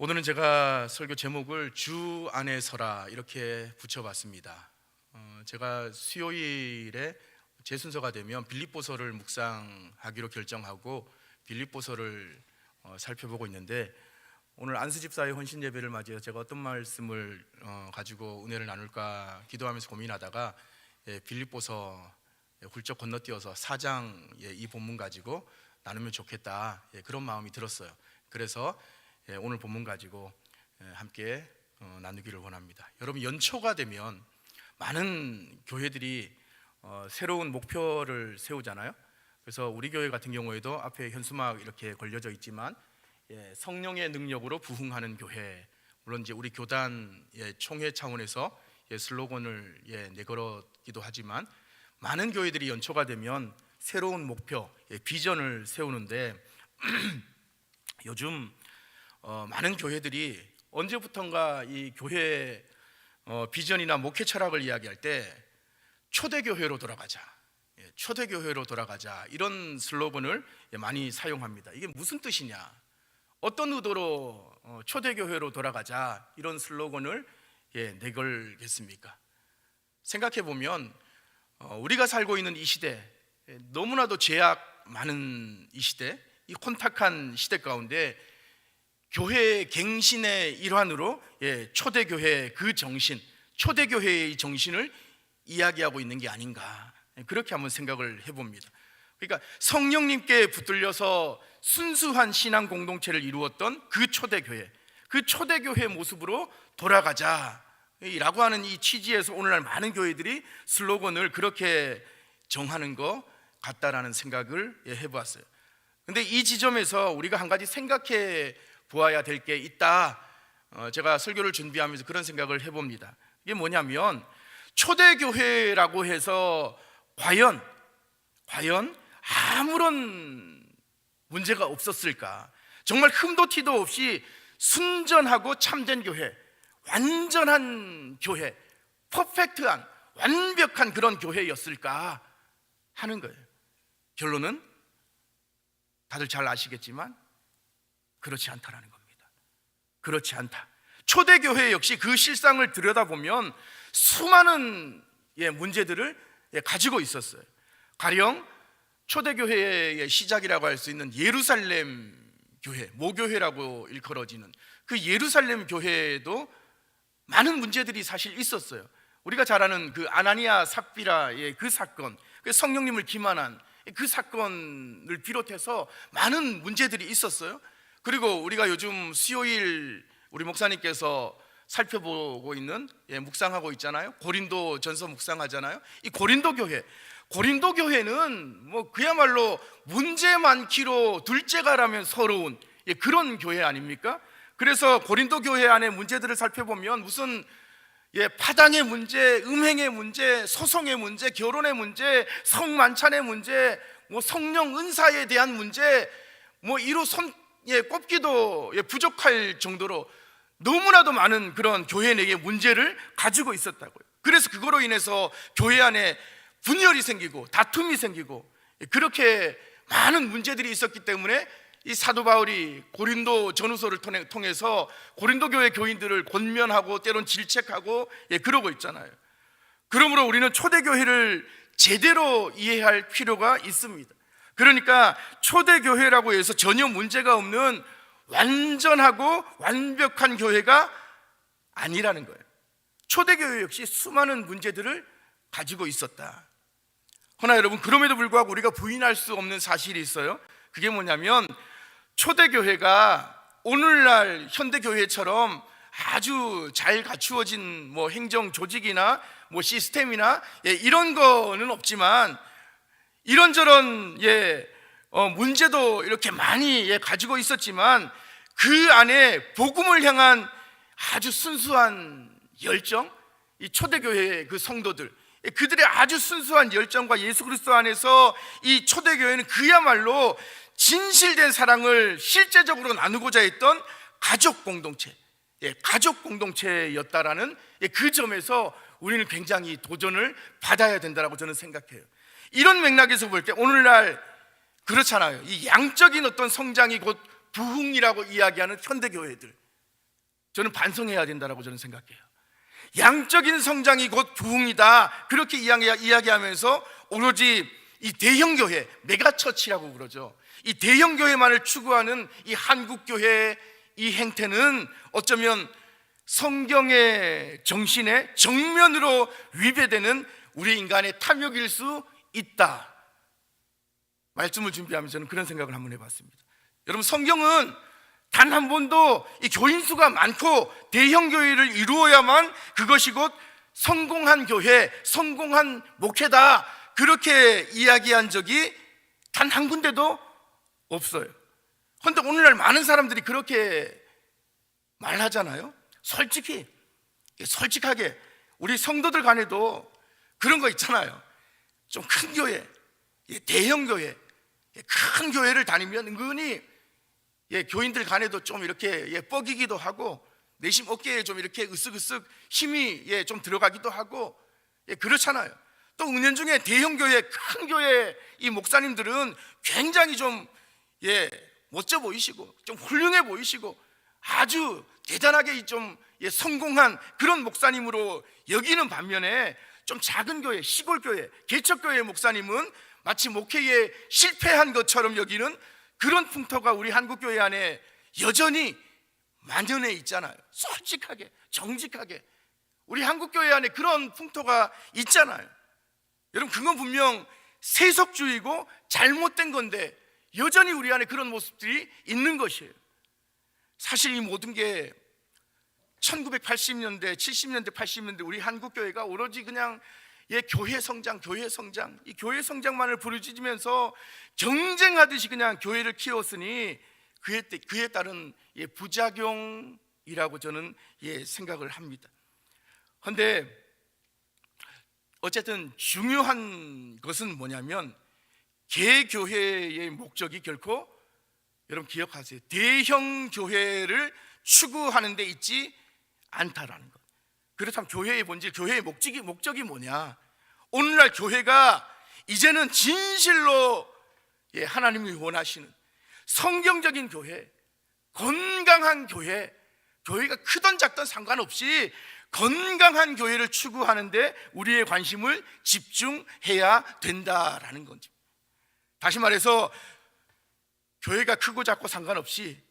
오늘은 제가 설교 제목을 주 안에 서라 이렇게 붙여봤습니다. 제가 수요일에 제 순서가 되면 빌립보서를 묵상하기로 결정하고 빌립보서를 살펴보고 있는데, 오늘 안수집사의 헌신 예배를 맞이해서 제가 어떤 말씀을 가지고 은혜를 나눌까 기도하면서 고민하다가 빌립보서 훌쩍 건너뛰어서 4장의 이 본문 가지고 나누면 좋겠다, 그런 마음이 들었어요. 그래서 오늘 본문 가지고 함께 나누기를 원합니다. 여러분, 연초가 되면 많은 교회들이 새로운 목표를 세우잖아요. 그래서 우리 교회 같은 경우에도 앞에 현수막 이렇게 걸려져 있지만 성령의 능력으로 부흥하는 교회, 물론 이제 우리 교단의 총회 차원에서 슬로건을 내걸었기도 하지만, 많은 교회들이 연초가 되면 새로운 목표, 비전을 세우는데 요즘 많은 교회들이 언제부턴가 이 교회 비전이나 목회 철학을 이야기할 때 초대교회로 돌아가자, 초대교회로 돌아가자, 이런 슬로건을 많이 사용합니다. 이게 무슨 뜻이냐, 어떤 의도로 초대교회로 돌아가자 이런 슬로건을 내걸겠습니까? 생각해보면 우리가 살고 있는 이 시대, 너무나도 죄악 많은 이 시대, 이 혼탁한 시대 가운데 교회의 갱신의 일환으로 초대교회 그 정신, 초대교회의 정신을 이야기하고 있는 게 아닌가, 그렇게 한번 생각을 해봅니다. 그러니까 성령님께 붙들려서 순수한 신앙 공동체를 이루었던 그 초대교회, 그 초대교회 모습으로 돌아가자 라고 하는 이 취지에서 오늘날 많은 교회들이 슬로건을 그렇게 정하는 것 같다라는 생각을 해보았어요. 근데 이 지점에서 우리가 한 가지 생각해 보아야 될 게 있다. 제가 설교를 준비하면서 그런 생각을 해봅니다. 이게 뭐냐면, 초대교회라고 해서 과연 아무런 문제가 없었을까? 정말 흠도 티도 없이 순전하고 참된 교회, 완전한 교회, 퍼펙트한 완벽한 그런 교회였을까 하는 거예요. 결론은 다들 잘 아시겠지만 그렇지 않다라는 겁니다. 그렇지 않다. 초대교회 역시 그 실상을 들여다보면 수많은 문제들을 가지고 있었어요. 가령 초대교회의 시작이라고 할 수 있는 예루살렘 교회, 모교회라고 일컬어지는 그 예루살렘 교회에도 많은 문제들이 사실 있었어요. 우리가 잘 아는 그 아나니아 삽비라의 그 사건, 그 성령님을 기만한 그 사건을 비롯해서 많은 문제들이 있었어요. 그리고 우리가 요즘 수요일 우리 목사님께서 살펴보고 있는, 묵상하고 있잖아요. 고린도 전서 묵상하잖아요. 이 고린도 교회는 뭐 그야말로 문제 많기로 둘째가라면 서러운 그런 교회 아닙니까? 그래서 고린도 교회 안에 문제들을 살펴보면 무슨 파당의 문제, 음행의 문제, 소송의 문제, 결혼의 문제, 성만찬의 문제, 뭐 성령 은사에 대한 문제, 뭐 이루 손 꼽기도 부족할 정도로 너무나도 많은 그런 교회 내의 문제를 가지고 있었다고요. 그래서 그거로 인해서 교회 안에 분열이 생기고 다툼이 생기고 그렇게 많은 문제들이 있었기 때문에 이 사도 바울이 고린도 전후서를 통해서 고린도 교회 교인들을 권면하고 때론 질책하고 그러고 있잖아요. 그러므로 우리는 초대교회를 제대로 이해할 필요가 있습니다. 그러니까 초대교회라고 해서 전혀 문제가 없는 완전하고 완벽한 교회가 아니라는 거예요. 초대교회 역시 수많은 문제들을 가지고 있었다. 그러나 여러분, 그럼에도 불구하고 우리가 부인할 수 없는 사실이 있어요. 그게 뭐냐면, 초대교회가 오늘날 현대교회처럼 아주 잘 갖추어진 뭐 행정 조직이나 뭐 시스템이나 이런 거는 없지만, 이런저런 문제도 이렇게 많이 가지고 있었지만, 그 안에 복음을 향한 아주 순수한 열정, 이 초대교회의 그 성도들, 그들의 아주 순수한 열정과 예수 그리스도 안에서 이 초대교회는 그야말로 진실된 사랑을 실제적으로 나누고자 했던 가족 공동체, 가족 공동체였다라는 그 점에서 우리는 굉장히 도전을 받아야 된다고 저는 생각해요. 이런 맥락에서 볼 때 오늘날 그렇잖아요. 이 양적인 어떤 성장이 곧 부흥이라고 이야기하는 현대교회들, 저는 반성해야 된다라고 저는 생각해요. 양적인 성장이 곧 부흥이다, 그렇게 이야기하면서 오로지 이 대형교회, 메가처치라고 그러죠. 이 대형교회만을 추구하는 이 한국교회의 이 행태는 어쩌면 성경의 정신에 정면으로 위배되는 우리 인간의 탐욕일 수 있다. 말씀을 준비하면서 저는 그런 생각을 한번 해봤습니다. 여러분, 성경은 단 한 번도 이 교인 수가 많고 대형 교회를 이루어야만 그것이 곧 성공한 교회, 성공한 목회다, 그렇게 이야기한 적이 단 한 군데도 없어요. 그런데 오늘날 많은 사람들이 그렇게 말하잖아요. 솔직하게 우리 성도들 간에도 그런 거 있잖아요. 좀 큰 교회, 대형 교회, 큰 교회를 다니면 은근히 교인들 간에도 좀 이렇게 뻐기기도 하고 내심 어깨에 좀 이렇게 으쓱으쓱 힘이 좀 들어가기도 하고 그렇잖아요. 또 은연중에 대형 교회, 큰 교회 이 목사님들은 굉장히 좀 멋져 보이시고 좀 훌륭해 보이시고 아주 대단하게 좀 성공한 그런 목사님으로 여기는 반면에 좀 작은 교회, 시골 교회, 개척교회 목사님은 마치 목회에 실패한 것처럼 여기는 그런 풍토가 우리 한국교회 안에 여전히 만연해 있잖아요. 솔직하게, 정직하게 우리 한국교회 안에 그런 풍토가 있잖아요. 여러분, 그건 분명 세속주의고 잘못된 건데 여전히 우리 안에 그런 모습들이 있는 것이에요. 사실 이 모든 게 1980년대, 70년대, 80년대 우리 한국교회가 오로지 그냥 교회 성장, 이 교회 성장만을 부르짖으면서 경쟁하듯이 그냥 교회를 키웠으니 그에 따른 부작용이라고 저는 생각을 합니다. 그런데 어쨌든 중요한 것은 뭐냐면 개교회의 목적이 결코, 여러분 기억하세요, 대형 교회를 추구하는 데 있지 않다라는 것. 그렇다면 교회의 본질, 교회의 목적이 뭐냐? 오늘날 교회가 이제는 진실로 하나님이 원하시는 성경적인 교회, 건강한 교회, 교회가 크던 작던 상관없이 건강한 교회를 추구하는데 우리의 관심을 집중해야 된다라는 거죠. 다시 말해서 교회가 크고 작고 상관없이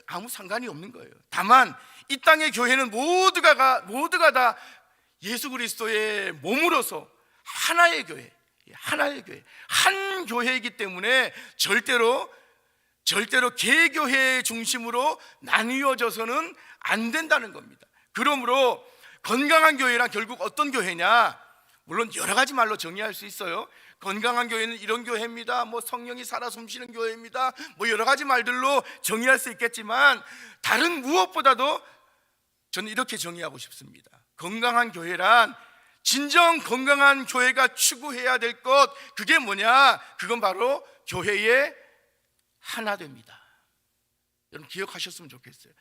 아무 상관이 없는 거예요. 다만 이 땅의 교회는 모두가 다 예수 그리스도의 몸으로서 하나의 교회, 한 교회이기 때문에 절대로 개교회 중심으로 나뉘어져서는 안 된다는 겁니다. 그러므로 건강한 교회란 결국 어떤 교회냐? 물론 여러 가지 말로 정의할 수 있어요. 건강한 교회는 이런 교회입니다, 성령이 살아 숨쉬는 교회입니다, 여러 가지 말들로 정의할 수 있겠지만 다른 무엇보다도 저는 이렇게 정의하고 싶습니다. 건강한 교회란, 진정 건강한 교회가 추구해야 될 것, 그게 뭐냐? 그건 바로 교회의 하나됨이다. 여러분 기억하셨으면 좋겠어요.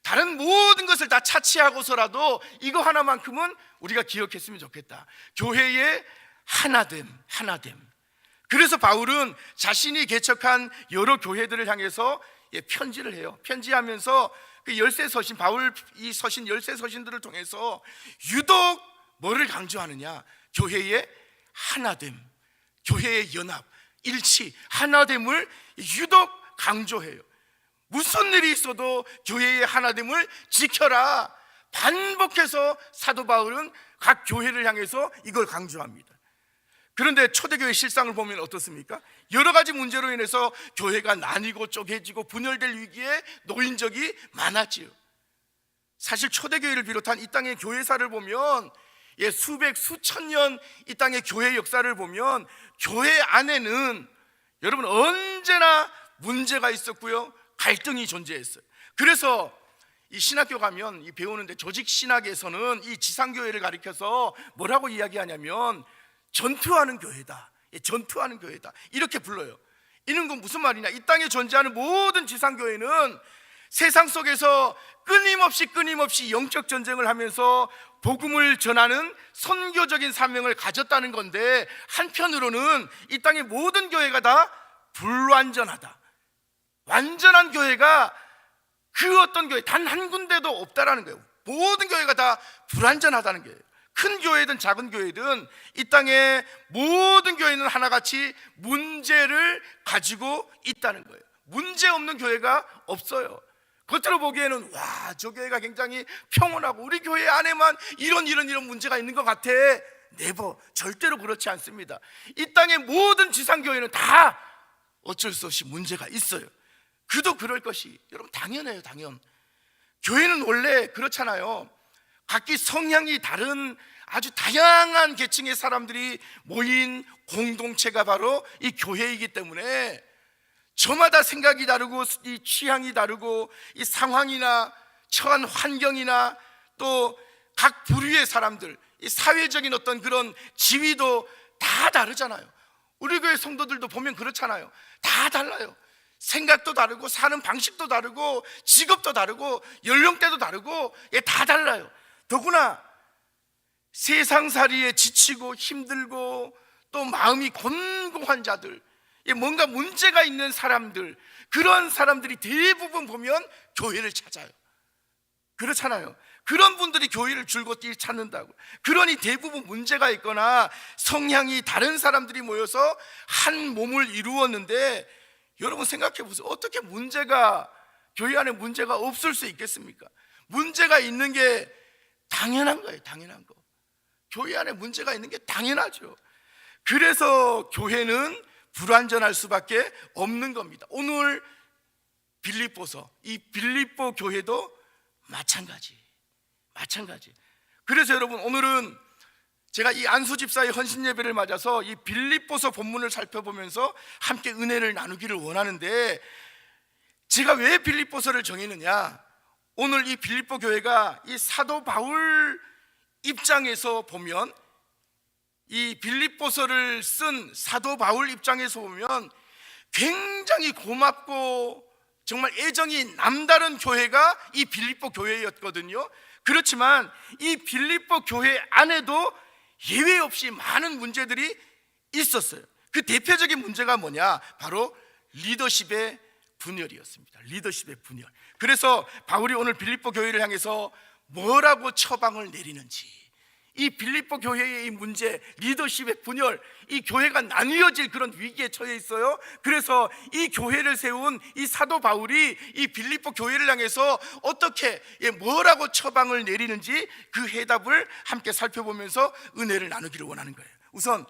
다른 모든 것을 다 차치하고서라도 이거 하나만큼은 우리가 기억했으면 좋겠다. 교회의 하나됨. 그래서 바울은 자신이 개척한 여러 교회들을 향해서 편지를 해요. 편지하면서 그 열세 서신, 바울 이 서신 열세 서신들을 통해서 유독 뭐를 강조하느냐? 교회의 하나됨, 교회의 연합, 일치, 하나됨을 유독 강조해요. 무슨 일이 있어도 교회의 하나됨을 지켜라. 반복해서 사도 바울은 각 교회를 향해서 이걸 강조합니다. 그런데 초대교회 실상을 보면 어떻습니까? 여러 가지 문제로 인해서 교회가 나뉘고 쪼개지고 분열될 위기에 놓인 적이 많았지요. 사실 초대교회를 비롯한 이 땅의 교회사를 보면 수백 수천 년 이 땅의 교회 역사를 보면 교회 안에는 여러분 언제나 문제가 있었고요, 갈등이 존재했어요. 그래서 이 신학교 가면 이 배우는데 조직 신학에서는 이 지상교회를 가리켜서 뭐라고 이야기하냐면 전투하는 교회다, 전투하는 교회다, 이렇게 불러요. 이는 건 무슨 말이냐? 이 땅에 존재하는 모든 지상교회는 세상 속에서 끊임없이 영적 전쟁을 하면서 복음을 전하는 선교적인 사명을 가졌다는 건데, 한편으로는 이 땅의 모든 교회가 다 불완전하다, 완전한 교회가 그 어떤 교회 단 한 군데도 없다라는 거예요. 모든 교회가 다 불완전하다는 거예요. 큰 교회든 작은 교회든 이 땅에 모든 교회는 하나같이 문제를 가지고 있다는 거예요. 문제 없는 교회가 없어요. 겉으로 보기에는 와, 저 교회가 굉장히 평온하고 우리 교회 안에만 이런 문제가 있는 것 같아. 네버, 절대로 그렇지 않습니다. 이 땅의 모든 지상교회는 다 어쩔 수 없이 문제가 있어요. 그도 그럴 것이 여러분 당연해요. 당연. 교회는 원래 그렇잖아요. 각기 성향이 다른 아주 다양한 계층의 사람들이 모인 공동체가 바로 이 교회이기 때문에 저마다 생각이 다르고 이 취향이 다르고 이 상황이나 처한 환경이나 또 각 부류의 사람들, 이 사회적인 어떤 그런 지위도 다 다르잖아요. 우리 교회 성도들도 보면 그렇잖아요. 다 달라요. 생각도 다르고 사는 방식도 다르고 직업도 다르고 연령대도 다르고 다 달라요. 더구나 세상살이에 지치고 힘들고 또 마음이 곤고한 자들, 뭔가 문제가 있는 사람들, 그런 사람들이 대부분 보면 교회를 찾아요. 그렇잖아요. 그런 분들이 교회를 줄곧 찾는다고. 그러니 대부분 문제가 있거나 성향이 다른 사람들이 모여서 한 몸을 이루었는데, 여러분 생각해 보세요. 어떻게 문제가, 교회 안에 문제가 없을 수 있겠습니까? 문제가 있는 게 당연한 거예요. 당연한 거. 교회 안에 문제가 있는 게 당연하죠. 그래서 교회는 불완전할 수밖에 없는 겁니다. 오늘 빌립보서, 이 빌립보 교회도 마찬가지. 그래서 여러분 오늘은 제가 이 안수 집사의 헌신 예배를 맞아서 이 빌립보서 본문을 살펴보면서 함께 은혜를 나누기를 원하는데, 제가 왜 빌립보서를 정했느냐? 오늘 이 빌립보 교회가 이 사도 바울 입장에서 보면, 이 빌립보서를 쓴 사도 바울 입장에서 보면 굉장히 고맙고 정말 애정이 남다른 교회가 이 빌립보 교회였거든요. 그렇지만 이 빌립보 교회 안에도 예외 없이 많은 문제들이 있었어요. 그 대표적인 문제가 뭐냐? 바로 리더십의 분열이었습니다. 리더십의 분열. 그래서 바울이 오늘 빌립보 교회를 향해서 뭐라고 처방을 내리는지, 이 빌립보 교회의 이 문제, 리더십의 분열, 이 교회가 나뉘어질 그런 위기에 처해 있어요. 그래서 이 교회를 세운 이 사도 바울이 이 빌립보 교회를 향해서 어떻게 뭐라고 처방을 내리는지 그 해답을 함께 살펴보면서 은혜를 나누기를 원하는 거예요. 우선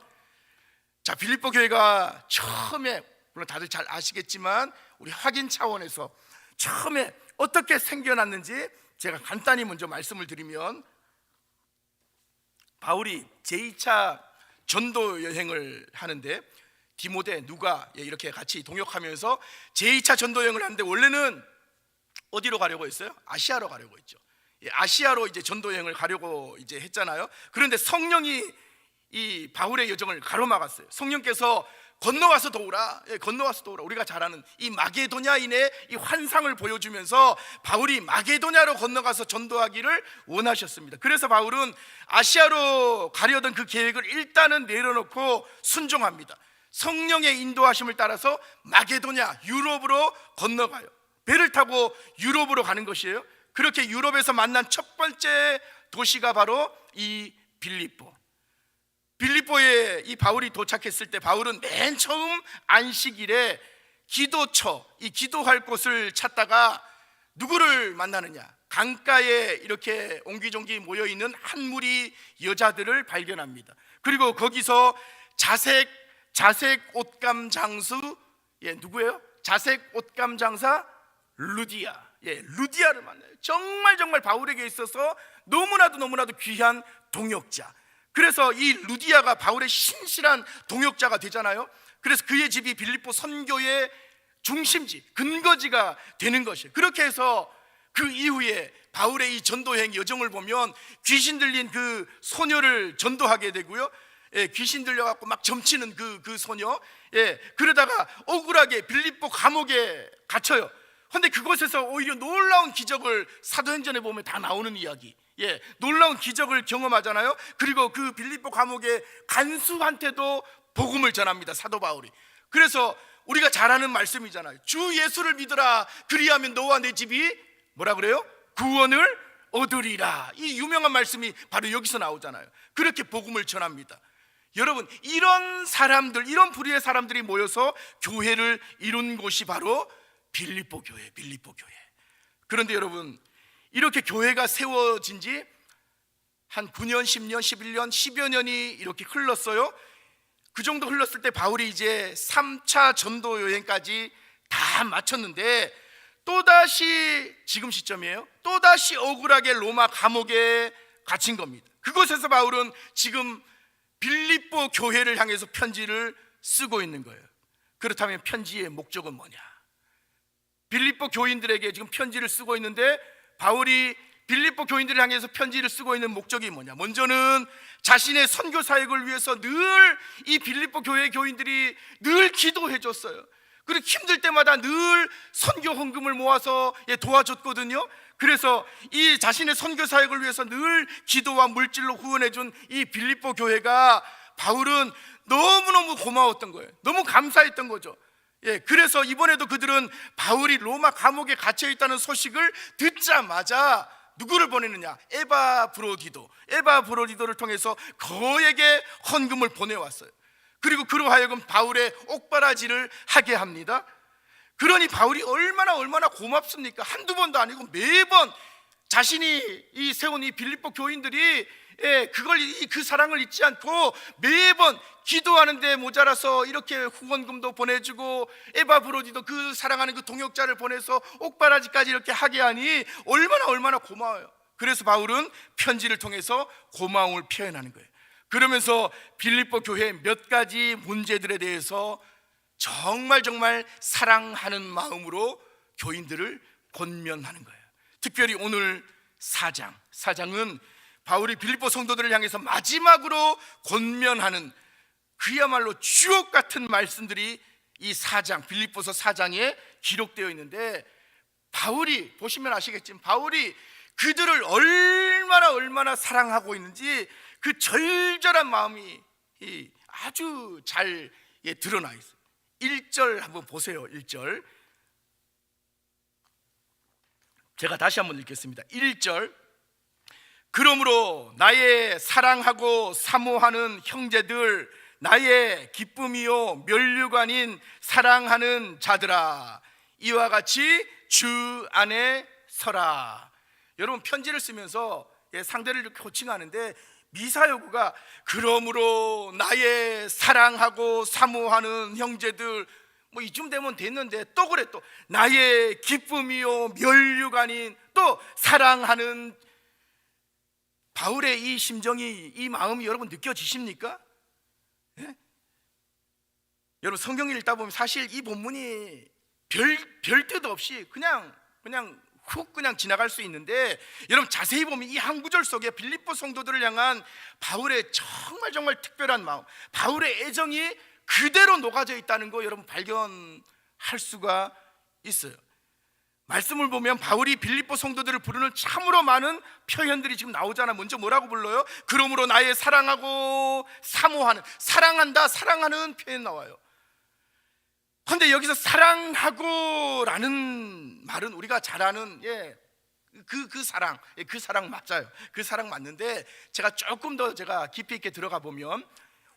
자, 빌립보 교회가 처음에, 물론 다들 잘 아시겠지만 우리 확인 차원에서 처음에 어떻게 생겨났는지 제가 간단히 먼저 말씀을 드리면, 바울이 제2차 전도 여행을 하는데 디모데, 누가 이렇게 같이 동역하면서 제2차 전도 여행을 하는데, 원래는 어디로 가려고 했어요? 아시아로 가려고 했죠. 아시아로 이제 전도 여행을 가려고 이제 했잖아요. 그런데 성령이 이 바울의 여정을 가로막았어요. 성령께서 건너와서 도우라, 건너와서 도우라. 우리가 잘 아는 이 마게도냐인의 이 환상을 보여주면서 바울이 마게도냐로 건너가서 전도하기를 원하셨습니다. 그래서 바울은 아시아로 가려던 그 계획을 일단은 내려놓고 순종합니다. 성령의 인도하심을 따라서 마게도냐, 유럽으로 건너가요. 배를 타고 유럽으로 가는 것이에요. 그렇게 유럽에서 만난 첫 번째 도시가 바로 이 빌립보에 이 바울이 도착했을 때, 바울은 맨 처음 안식일에 기도처, 이 기도할 곳을 찾다가 누구를 만나느냐? 강가에 이렇게 옹기종기 모여있는 한 무리 여자들을 발견합니다. 그리고 거기서 자색 옷감 장수, 누구예요? 자색 옷감 장사 루디아, 루디아를 만나요. 정말 바울에게 있어서 너무나도 귀한 동역자. 그래서 이 루디아가 바울의 신실한 동역자가 되잖아요. 그래서 그의 집이 빌립보 선교의 중심지, 근거지가 되는 것이에요. 그렇게 해서 그 이후에 바울의 이 전도행 여정을 보면 귀신 들린 그 소녀를 전도하게 되고요. 귀신 들려갖고 막 점치는 그 소녀, 그러다가 억울하게 빌립보 감옥에 갇혀요. 그런데 그곳에서 오히려 놀라운 기적을 사도행전에 보면 다 나오는 이야기, 놀라운 기적을 경험하잖아요. 그리고 그 빌립보 감옥의 간수한테도 복음을 전합니다, 사도 바울이. 그래서 우리가 잘 아는 말씀이잖아요. 주 예수를 믿으라, 그리하면 너와 내 집이 뭐라 그래요? 구원을 얻으리라. 이 유명한 말씀이 바로 여기서 나오잖아요. 그렇게 복음을 전합니다. 여러분, 이런 사람들, 이런 부류의 사람들이 모여서 교회를 이룬 곳이 바로 빌립보 교회, 빌립보 교회. 그런데 여러분, 이렇게 교회가 세워진 지 한 9년, 10년, 11년, 10여 년이 이렇게 흘렀어요. 그 정도 흘렀을 때 바울이 이제 3차 전도 여행까지 다 마쳤는데 또다시, 지금 시점이에요, 또다시 억울하게 로마 감옥에 갇힌 겁니다. 그곳에서 바울은 지금 빌립보 교회를 향해서 편지를 쓰고 있는 거예요. 그렇다면 편지의 목적은 뭐냐? 빌립보 교인들에게 지금 편지를 쓰고 있는데 바울이 빌립보 교인들을 향해서 편지를 쓰고 있는 목적이 뭐냐? 먼저는 자신의 선교 사역을 위해서 늘 이 빌립보 교회 교인들이 늘 기도해 줬어요. 그리고 힘들 때마다 늘 선교 헌금을 모아서 도와줬거든요. 그래서 이 자신의 선교 사역을 위해서 늘 기도와 물질로 후원해 준 이 빌립보 교회가 바울은 너무너무 고마웠던 거예요. 너무 감사했던 거죠. 그래서 이번에도 그들은 바울이 로마 감옥에 갇혀 있다는 소식을 듣자마자 누구를 보내느냐? 에바브로디도를 통해서 그에게 헌금을 보내왔어요. 그리고 그로 하여금 바울의 옥바라지를 하게 합니다. 그러니 바울이 얼마나 고맙습니까? 한두 번도 아니고 매번 자신이 이 세운 이 빌립보 교인들이 그 사랑을 잊지 않고 매번 기도하는데 모자라서 이렇게 후원금도 보내주고 에바브로디도 그 사랑하는 그 동역자를 보내서 옥바라지까지 이렇게 하게 하니 얼마나 고마워요. 그래서 바울은 편지를 통해서 고마움을 표현하는 거예요. 그러면서 빌립보 교회 몇 가지 문제들에 대해서 정말 사랑하는 마음으로 교인들을 권면하는 거예요. 특별히 오늘 4장은 바울이 빌립보 성도들을 향해서 마지막으로 권면하는 그야말로 주옥 같은 말씀들이 이 4장, 빌립보서 4장에 기록되어 있는데, 바울이 보시면 아시겠지만 바울이 그들을 얼마나 사랑하고 있는지 그 절절한 마음이 아주 잘 드러나 있어요. 1절 한번 보세요. 1절 제가 다시 한번 읽겠습니다. 1절, 그러므로 나의 사랑하고 사모하는 형제들, 나의 기쁨이요 면류관인 사랑하는 자들아, 이와 같이 주 안에 서라. 여러분, 편지를 쓰면서 상대를 이렇게 호칭하는데 미사여구가 그러므로 나의 사랑하고 사모하는 형제들, 뭐 이쯤 되면 됐는데 또 그래, 또 나의 기쁨이요 면류관인, 또 사랑하는, 바울의 이 심정이, 이 마음이 여러분 느껴지십니까? 여러분, 성경 읽다 보면 사실 이 본문이 별 뜻 없이 그냥 훅 지나갈 수 있는데, 여러분 자세히 보면 이 한 구절 속에 빌립보 성도들을 향한 바울의 정말 특별한 마음, 바울의 애정이 그대로 녹아져 있다는 거 여러분 발견할 수가 있어요. 말씀을 보면 바울이 빌립보 성도들을 부르는 참으로 많은 표현들이 지금 나오잖아. 먼저 뭐라고 불러요? 그러므로 나의 사랑하고 사모하는, 사랑한다, 사랑하는 표현 나와요. 그런데 여기서 사랑하고라는 말은 우리가 잘 아는 그 사랑, 그 사랑 맞아요. 그 사랑 맞는데 제가 조금 더 깊이 있게 들어가 보면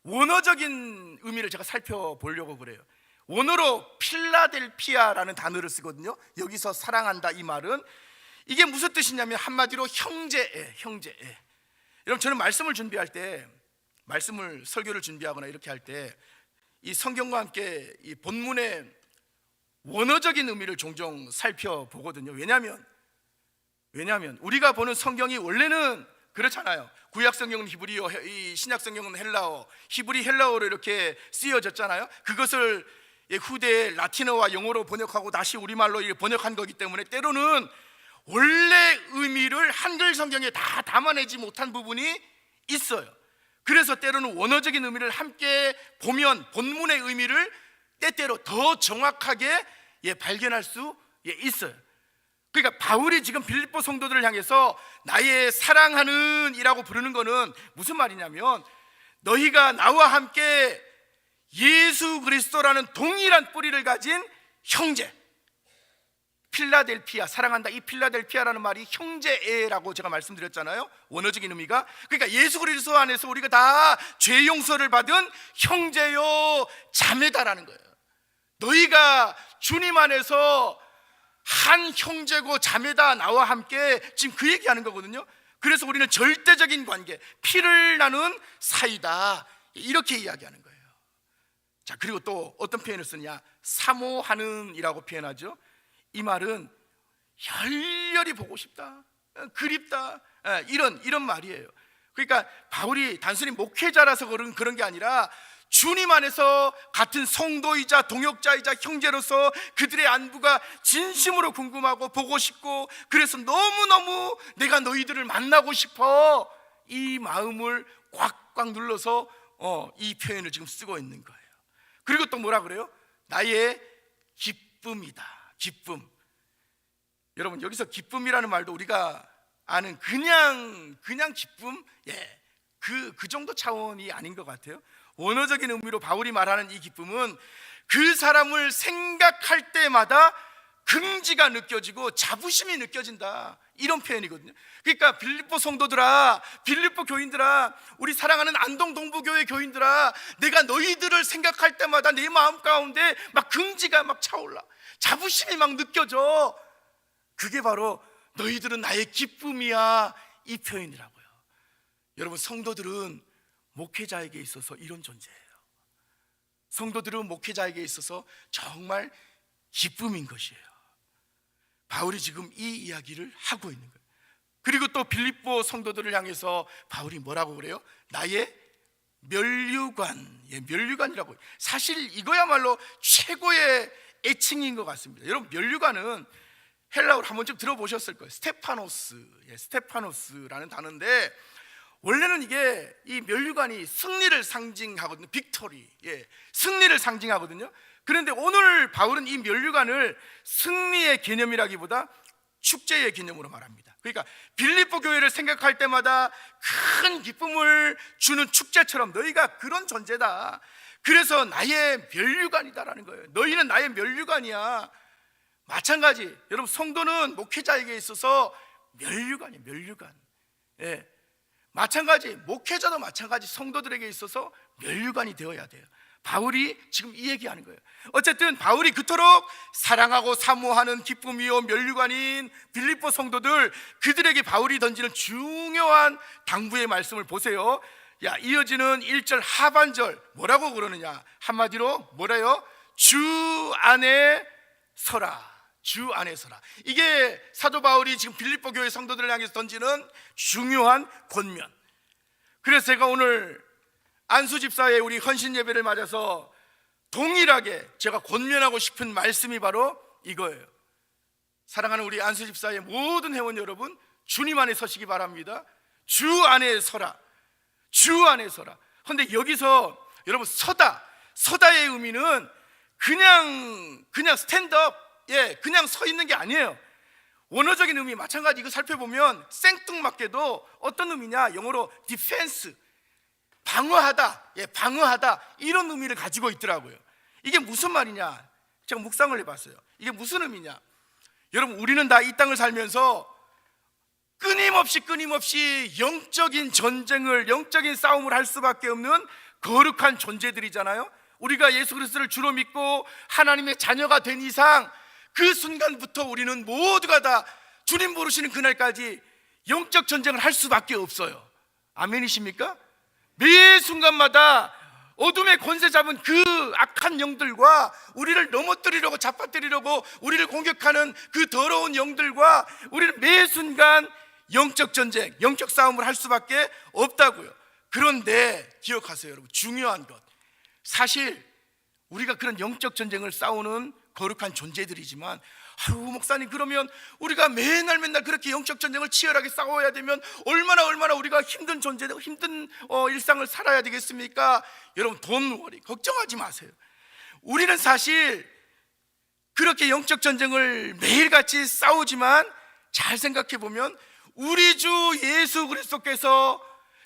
원어적인 의미를 제가 살펴보려고 그래요. 원어로 필라델피아라는 단어를 쓰거든요. 여기서 사랑한다, 이 말은 이게 무슨 뜻이냐면 한마디로 형제애. 여러분, 저는 말씀을 준비할 때, 설교를 준비하거나 이렇게 할 때 이 성경과 함께 이 본문의 원어적인 의미를 종종 살펴보거든요. 왜냐하면 우리가 보는 성경이 원래는 그렇잖아요. 구약 성경은 히브리어, 이 신약 성경은 헬라어, 히브리 헬라어로 이렇게 쓰여졌잖아요. 그것을 후대에 라틴어와 영어로 번역하고 다시 우리말로 번역한 거기 때문에 때로는 원래 의미를 한글 성경에 다 담아내지 못한 부분이 있어요. 그래서 때로는 원어적인 의미를 함께 보면 본문의 의미를 때때로 더 정확하게 발견할 수 있어요. 그러니까 바울이 지금 빌립보 성도들을 향해서 나의 사랑하는 이라고 부르는 거는 무슨 말이냐면, 너희가 나와 함께 예수 그리스도라는 동일한 뿌리를 가진 형제, 필라델피아, 사랑한다, 이 필라델피아라는 말이 형제애라고 제가 말씀드렸잖아요. 원어적인 의미가, 그러니까 예수 그리스도 안에서 우리가 다 죄 용서를 받은 형제요 자매다라는 거예요. 너희가 주님 안에서 한 형제고 자매다, 나와 함께, 지금 그 얘기하는 거거든요. 그래서 우리는 절대적인 관계, 피를 나눈 사이다, 이렇게 이야기하는 거예요. 자, 그리고 또 어떤 표현을 쓰냐, 사모하는 이라고 표현하죠. 이 말은 열렬히 보고 싶다, 그립다, 이런 말이에요. 그러니까 바울이 단순히 목회자라서 그런 게 아니라 주님 안에서 같은 성도이자 동역자이자 형제로서 그들의 안부가 진심으로 궁금하고 보고 싶고, 그래서 너무너무 내가 너희들을 만나고 싶어, 이 마음을 꽉꽉 눌러서 이 표현을 지금 쓰고 있는 거예요. 그리고 또 뭐라 그래요? 나의 기쁨이다. 기쁨. 여러분, 여기서 기쁨이라는 말도 우리가 아는 그냥 기쁨, 그 정도 차원이 아닌 것 같아요. 원어적인 의미로 바울이 말하는 이 기쁨은 그 사람을 생각할 때마다 긍지가 느껴지고 자부심이 느껴진다, 이런 표현이거든요. 그러니까 빌립보 성도들아, 빌립보 교인들아, 우리 사랑하는 안동 동부교회 교인들아, 내가 너희들을 생각할 때마다 내 마음 가운데 막 긍지가 막 차올라, 자부심이 막 느껴져. 그게 바로 너희들은 나의 기쁨이야, 이 표현이라고요. 여러분, 성도들은 목회자에게 있어서 이런 존재예요. 성도들은 목회자에게 있어서 정말 기쁨인 것이에요. 바울이 지금 이 이야기를 하고 있는 거예요. 그리고 또 빌립보 성도들을 향해서 바울이 뭐라고 그래요? 나의 면류관, 면류관이라고. 사실 이거야말로 최고의 애칭인 것 같습니다. 여러분, 면류관은 헬라어로 한 번쯤 들어보셨을 거예요. 스테파노스라는 단어인데, 원래는 이게 이 면류관이 승리를 상징하거든요. 빅토리, 승리를 상징하거든요. 그런데 오늘 바울은 이 면류관을 승리의 개념이라기보다 축제의 개념으로 말합니다. 그러니까 빌립보 교회를 생각할 때마다 큰 기쁨을 주는 축제처럼 너희가 그런 존재다, 그래서 나의 면류관이다라는 거예요. 너희는 나의 면류관이야. 마찬가지, 여러분, 성도는 목회자에게 있어서 면류관이에요. 면류관. 마찬가지, 목회자도 마찬가지, 성도들에게 있어서 면류관이 되어야 돼요. 바울이 지금 이 얘기하는 거예요. 어쨌든 바울이 그토록 사랑하고 사모하는 기쁨이요 면류관인 빌립보 성도들, 그들에게 바울이 던지는 중요한 당부의 말씀을 보세요. 이어지는 1절 하반절 뭐라고 그러느냐, 한마디로 뭐래요? 주 안에 서라. 주 안에 서라. 이게 사도 바울이 지금 빌립보 교회 성도들을 향해서 던지는 중요한 권면. 그래서 제가 오늘 안수 집사의 우리 헌신 예배를 맞아서 동일하게 제가 권면하고 싶은 말씀이 바로 이거예요. 사랑하는 우리 안수 집사의 모든 회원 여러분, 주님 안에 서시기 바랍니다. 주 안에 서라. 주 안에 서라. 그런데 여기서 여러분, 서다의 의미는 그냥 스탠드업, 그냥 서 있는 게 아니에요. 원어적인 의미 마찬가지. 이거 살펴보면 생뚱맞게도 어떤 의미냐, 영어로 디펜스, 방어하다, 방어하다, 이런 의미를 가지고 있더라고요. 이게 무슨 말이냐, 제가 묵상을 해봤어요. 이게 무슨 의미냐, 여러분, 우리는 다 이 땅을 살면서 끊임없이 영적인 전쟁을, 영적인 싸움을 할 수밖에 없는 거룩한 존재들이잖아요. 우리가 예수 그리스도를 주로 믿고 하나님의 자녀가 된 이상, 그 순간부터 우리는 모두가 다 주님 부르시는 그날까지 영적 전쟁을 할 수밖에 없어요. 아멘이십니까? 매 순간마다 어둠의 권세 잡은 그 악한 영들과 우리를 넘어뜨리려고, 잡아뜨리려고 우리를 공격하는 그 더러운 영들과 우리는 매 순간 영적 전쟁, 영적 싸움을 할 수밖에 없다고요. 그런데 기억하세요, 여러분, 중요한 것, 사실 우리가 그런 영적 전쟁을 싸우는 거룩한 존재들이지만, 목사님, 그러면 우리가 맨날 그렇게 영적 전쟁을 치열하게 싸워야 되면 얼마나 우리가 힘든 존재들, 힘든 일상을 살아야 되겠습니까? 여러분, 돈 워리 걱정하지 마세요. 우리는 사실 그렇게 영적 전쟁을 매일같이 싸우지만, 잘 생각해 보면 우리 주 예수 그리스도께서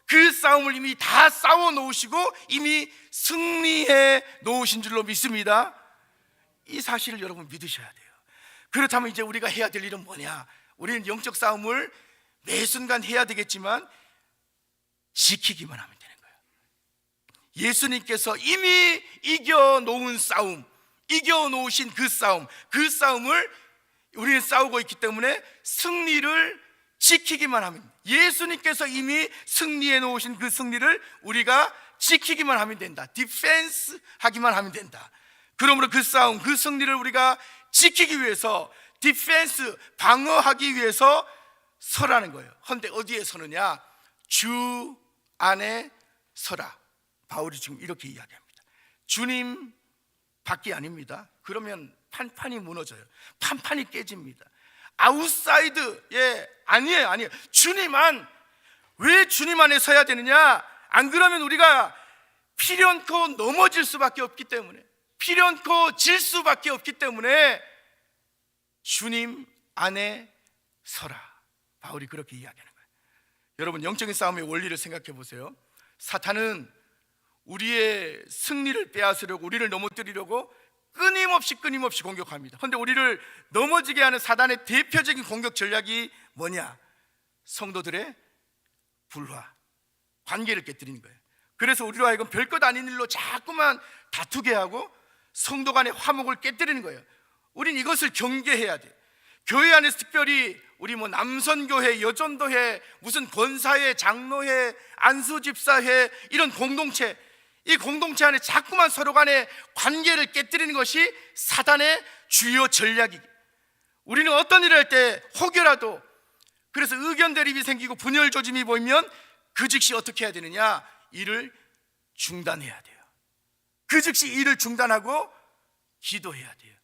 그 싸움을 이미 다 싸워 놓으시고 이미 승리해 놓으신 줄로 믿습니다. 이 사실을 여러분 믿으셔야 돼요. 그렇다면 이제 우리가 해야 될 일은 뭐냐? 우리는 영적 싸움을 매 순간 해야 되겠지만 지키기만 하면 되는 거예요. 예수님께서 이미 이겨놓은 싸움, 이겨놓으신 그 싸움을 우리는 싸우고 있기 때문에 승리를 지키기만 하면, 예수님께서 이미 승리해 놓으신 그 승리를 우리가 지키기만 하면 된다. 디펜스 하기만 하면 된다. 그러므로 그 싸움, 그 승리를 우리가 지키기 위해서, 디펜스, 방어하기 위해서 서라는 거예요. 그런데 어디에 서느냐? 주 안에 서라. 바울이 지금 이렇게 이야기합니다. 주님 밖이 아닙니다. 그러면 판판이 무너져요. 판판이 깨집니다. 아웃사이드, 아니에요. 주님 안. 왜 주님 안에 서야 되느냐? 안 그러면 우리가 필연코 넘어질 수밖에 없기 때문에, 필연코 질 수밖에 없기 때문에 주님 안에 서라. 바울이 그렇게 이야기하는 거예요. 여러분, 영적인 싸움의 원리를 생각해 보세요. 사탄은 우리의 승리를 빼앗으려고, 우리를 넘어뜨리려고 끊임없이 공격합니다. 그런데 우리를 넘어지게 하는 사단의 대표적인 공격 전략이 뭐냐? 성도들의 불화, 관계를 깨뜨리는 거예요. 그래서 우리로 하여금 별것 아닌 일로 자꾸만 다투게 하고 성도 간의 화목을 깨뜨리는 거예요. 우린 이것을 경계해야 돼. 교회 안에서 특별히 우리 남선교회, 여전도회, 무슨 권사회, 장로회, 안수집사회, 이런 공동체, 이 공동체 안에 자꾸만 서로 간의 관계를 깨뜨리는 것이 사단의 주요 전략이기. 우리는 어떤 일을 할 때 혹여라도 그래서 의견 대립이 생기고 분열 조짐이 보이면 그 즉시 어떻게 해야 되느냐? 일을 중단해야 돼요. 그 즉시 일을 중단하고 기도해야 돼요.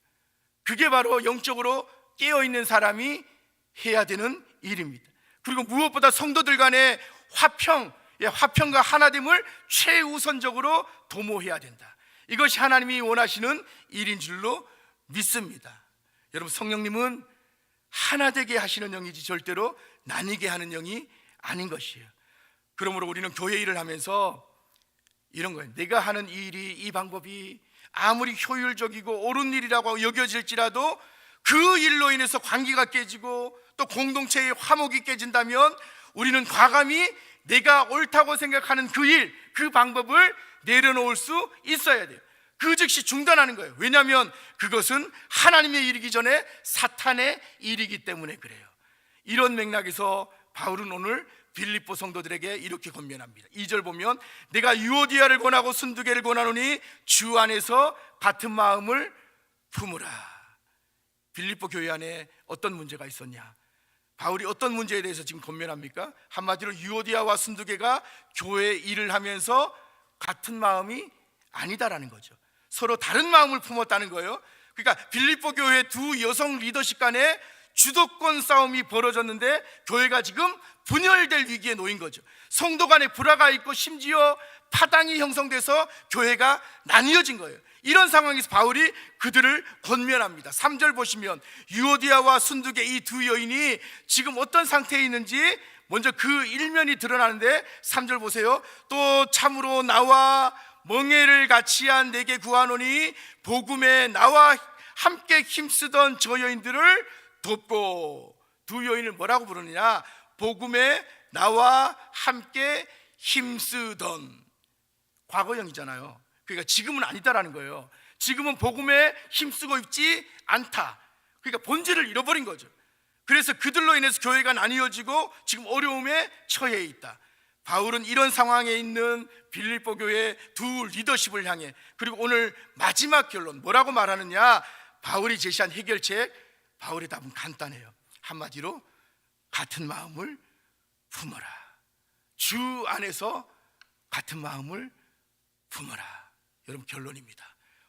그게 바로 영적으로 깨어있는 사람이 해야 되는 일입니다. 그리고 무엇보다 성도들 간의 화평과 하나됨을 최우선적으로 도모해야 된다. 이것이 하나님이 원하시는 일인 줄로 믿습니다. 여러분, 성령님은 하나 되게 하시는 영이지 절대로 나뉘게 하는 영이 아닌 것이에요. 그러므로 우리는 교회 일을 하면서 이런 거예요. 내가 하는 이 일이, 이 방법이 아무리 효율적이고 옳은 일이라고 여겨질지라도 그 일로 인해서 관계가 깨지고 또 공동체의 화목이 깨진다면 우리는 과감히 내가 옳다고 생각하는 그 일, 그 방법을 내려놓을 수 있어야 돼요. 그 즉시 중단하는 거예요. 왜냐하면 그것은 하나님의 일이기 전에 사탄의 일이기 때문에 그래요. 이런 맥락에서 바울은 오늘 빌립보 성도들에게 이렇게 권면합니다. 2절 보면 내가 유오디아를 권하고 순두개를 권하노니 주 안에서 같은 마음을 품으라. 빌립보 교회 안에 어떤 문제가 있었냐? 바울이 어떤 문제에 대해서 지금 권면합니까? 한마디로 유오디아와 순두개가 교회 일을 하면서 같은 마음이 아니다라는 거죠. 서로 다른 마음을 품었다는 거예요. 그러니까 빌립보 교회 두 여성 리더십 간에 주도권 싸움이 벌어졌는데 교회가 지금 분열될 위기에 놓인 거죠. 성도 간에 불화가 있고 심지어 파당이 형성돼서 교회가 나뉘어진 거예요. 이런 상황에서 바울이 그들을 권면합니다. 3절 보시면 유오디아와 순두개 이 두 여인이 지금 어떤 상태에 있는지 먼저 그 일면이 드러나는데 3절 보세요. 또 참으로 나와 멍에를 같이 한 내게 구하노니 복음에 나와 함께 힘쓰던 저 여인들을 돕고. 두 여인을 뭐라고 부르느냐? 복음에 나와 함께 힘쓰던. 과거형이잖아요. 그러니까 지금은 아니다라는 거예요. 지금은 복음에 힘쓰고 있지 않다. 그러니까 본질을 잃어버린 거죠. 그래서 그들로 인해서 교회가 나뉘어지고 지금 어려움에 처해 있다. 바울은 이런 상황에 있는 빌립보 교회 두 리더십을 향해, 그리고 오늘 마지막 결론 뭐라고 말하느냐? 바울이 제시한 해결책, 바울의 답은 간단해요. 한마디로 같은 마음을 품어라. 주 안에서 같은 마음을 품어라. 여러분, 결론입니다.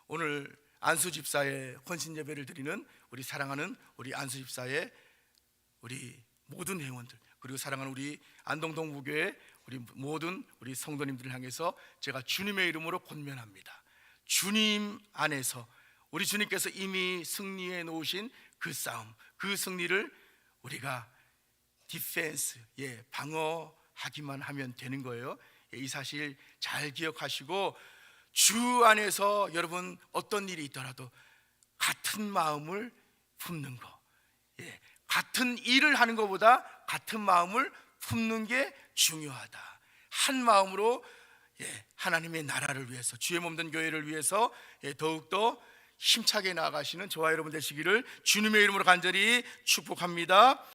오늘 안수집사의 헌신예배를 드리는 우리 사랑하는 우리 안수집사의 우리 모든 회원들, 그리고 사랑하는 우리 안동동 무교회 우리 모든 우리 성도님들을 향해서 제가 주님의 이름으로 권면합니다. 주님 안에서 우리 주님께서 이미 승리해 놓으신 그 싸움, 그 승리를 우리가 디펜스, 방어하기만 하면 되는 거예요. 이 사실 잘 기억하시고 주 안에서 여러분 어떤 일이 있더라도 같은 마음을 품는 거. 예, 같은 일을 하는 것보다 같은 마음을 품는 게 중요하다. 한 마음으로 하나님의 나라를 위해서, 주의 몸된 교회를 위해서 더욱더 힘차게 나아가시는 저와 여러분 되시기를 주님의 이름으로 간절히 축복합니다.